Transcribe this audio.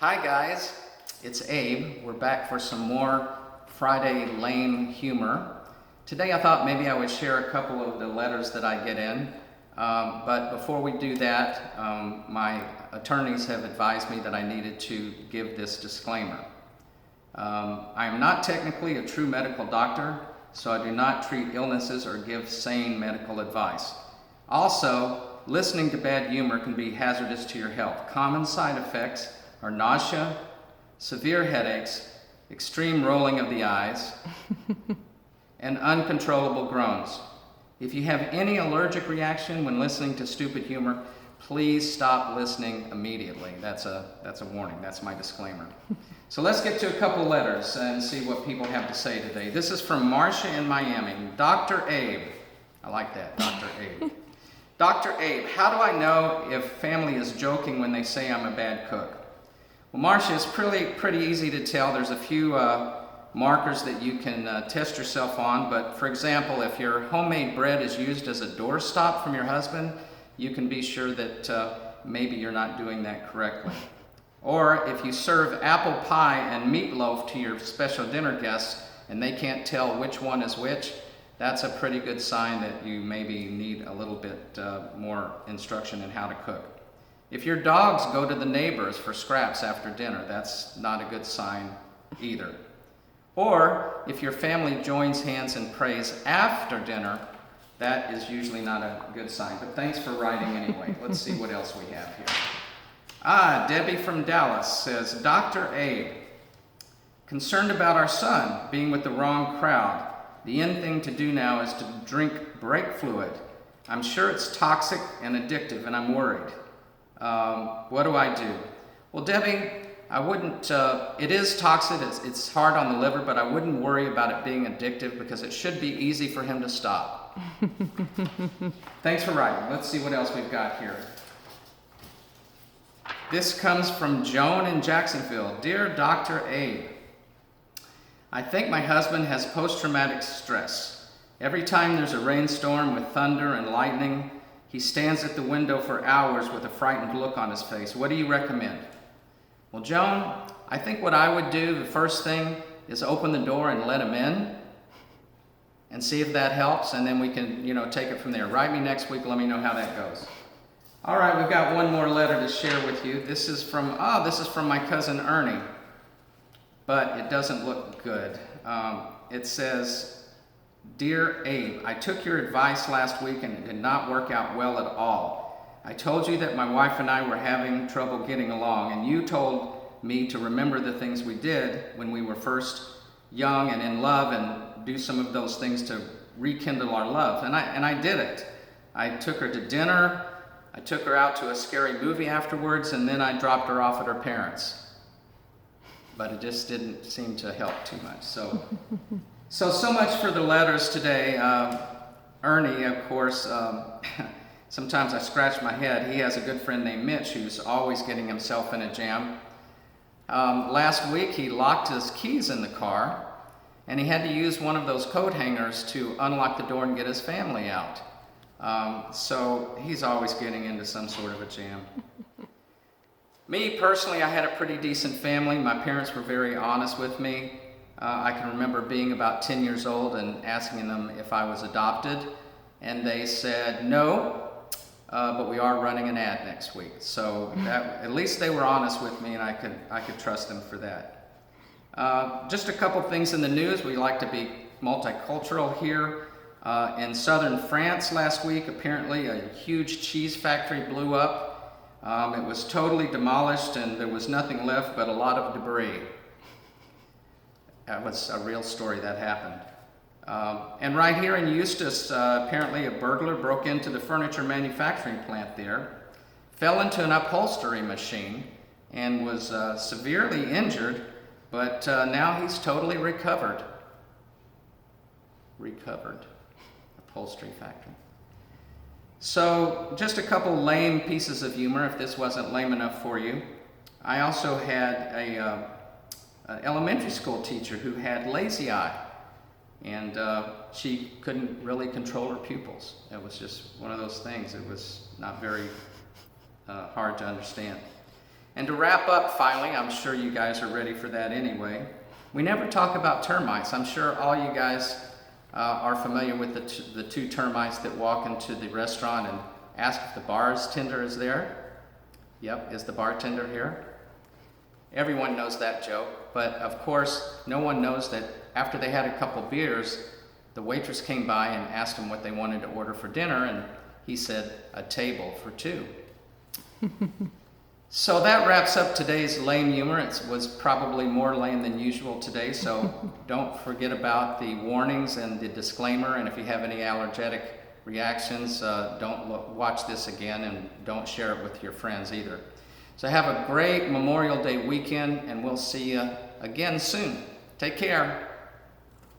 Hi guys, it's Abe. We're back for some more Friday lame humor. Today I thought maybe I would share a couple of the letters that I get in. But before we do that, my attorneys have advised me that I needed to give this disclaimer. I am not technically a true medical doctor, so I do not treat illnesses or give sane medical advice. Also, listening to bad humor can be hazardous to your health. Common side effects are nausea, severe headaches, extreme rolling of the eyes, and uncontrollable groans. If you have any allergic reaction when listening to stupid humor, please stop listening immediately. That's a warning. That's my disclaimer. So let's get to a couple letters and see what people have to say today. This is from Marcia in Miami. Dr. Abe. I like that, Dr. Abe. Dr. Abe, how do I know if family is joking when they say I'm a bad cook? Well, Marcia, it's pretty easy to tell. There's a few markers that you can test yourself on, but for example, if your homemade bread is used as a doorstop from your husband, you can be sure that maybe you're not doing that correctly. Or if you serve apple pie and meatloaf to your special dinner guests and they can't tell which one is which, that's a pretty good sign that you maybe need a little bit more instruction in how to cook. If your dogs go to the neighbors for scraps after dinner, that's not a good sign either. Or if your family joins hands and prays after dinner, that is usually not a good sign. But thanks for writing anyway. Let's see what else we have here. Debbie from Dallas says, Dr. Abe, concerned about our son being with the wrong crowd. The in thing to do now is to drink brake fluid. I'm sure it's toxic and addictive, and I'm worried. What do I do? Well, Debbie, I wouldn't, it is toxic, it's hard on the liver, but I wouldn't worry about it being addictive because it should be easy for him to stop. Thanks for writing. Let's see what else we've got here. This comes from Joan in Jacksonville. Dear Dr. Abe, I think my husband has post-traumatic stress. Every time there's a rainstorm with thunder and lightning, he stands at the window for hours with a frightened look on his face. What do you recommend? Well, Joan, I think what I would do, the first thing, is open the door and let him in and see if that helps, and then we can, take it from there. Write me next week, let me know how that goes. All right, we've got one more letter to share with you. This is from my cousin Ernie, but it doesn't look good. It says, Dear Abe, I took your advice last week and it did not work out well at all. I told you that my wife and I were having trouble getting along, and you told me to remember the things we did when we were first young and in love and do some of those things to rekindle our love. And I did it. I took her to dinner, I took her out to a scary movie afterwards, and then I dropped her off at her parents'. But it just didn't seem to help too much. So much for the letters today. Ernie, of course, sometimes I scratch my head. He has a good friend named Mitch who's always getting himself in a jam. Last week he locked his keys in the car and he had to use one of those coat hangers to unlock the door and get his family out. So he's always getting into some sort of a jam. Me personally, I had a pretty decent family. My parents were very honest with me. I can remember being about 10 years old and asking them if I was adopted, and they said no, but we are running an ad next week. So at least they were honest with me, and I could trust them for that. Just a couple things in the news. We like to be multicultural here. In southern France last week, apparently a huge cheese factory blew up. It was totally demolished, and there was nothing left but a lot of debris. That was a real story that happened. And right here in Eustis, apparently a burglar broke into the furniture manufacturing plant there, fell into an upholstery machine, and was severely injured, but now he's totally recovered. Upholstery factory. So just a couple lame pieces of humor, if this wasn't lame enough for you. I also had an elementary school teacher who had lazy eye, and she couldn't really control her pupils. It was just one of those things. It was not very hard to understand. And to wrap up finally, I'm sure you guys are ready for that anyway. We never talk about termites. I'm sure all you guys are familiar with the two termites that walk into the restaurant and ask if the bartender is there. Yep, is the bartender here? Everyone knows that joke, but of course, no one knows that after they had a couple beers, the waitress came by and asked him what they wanted to order for dinner, and he said, "A table for two." So that wraps up today's lame humor. It was probably more lame than usual today, so don't forget about the warnings and the disclaimer, and if you have any allergic reactions, don't watch this again, and don't share it with your friends either. So have a great Memorial Day weekend, and we'll see you again soon. Take care.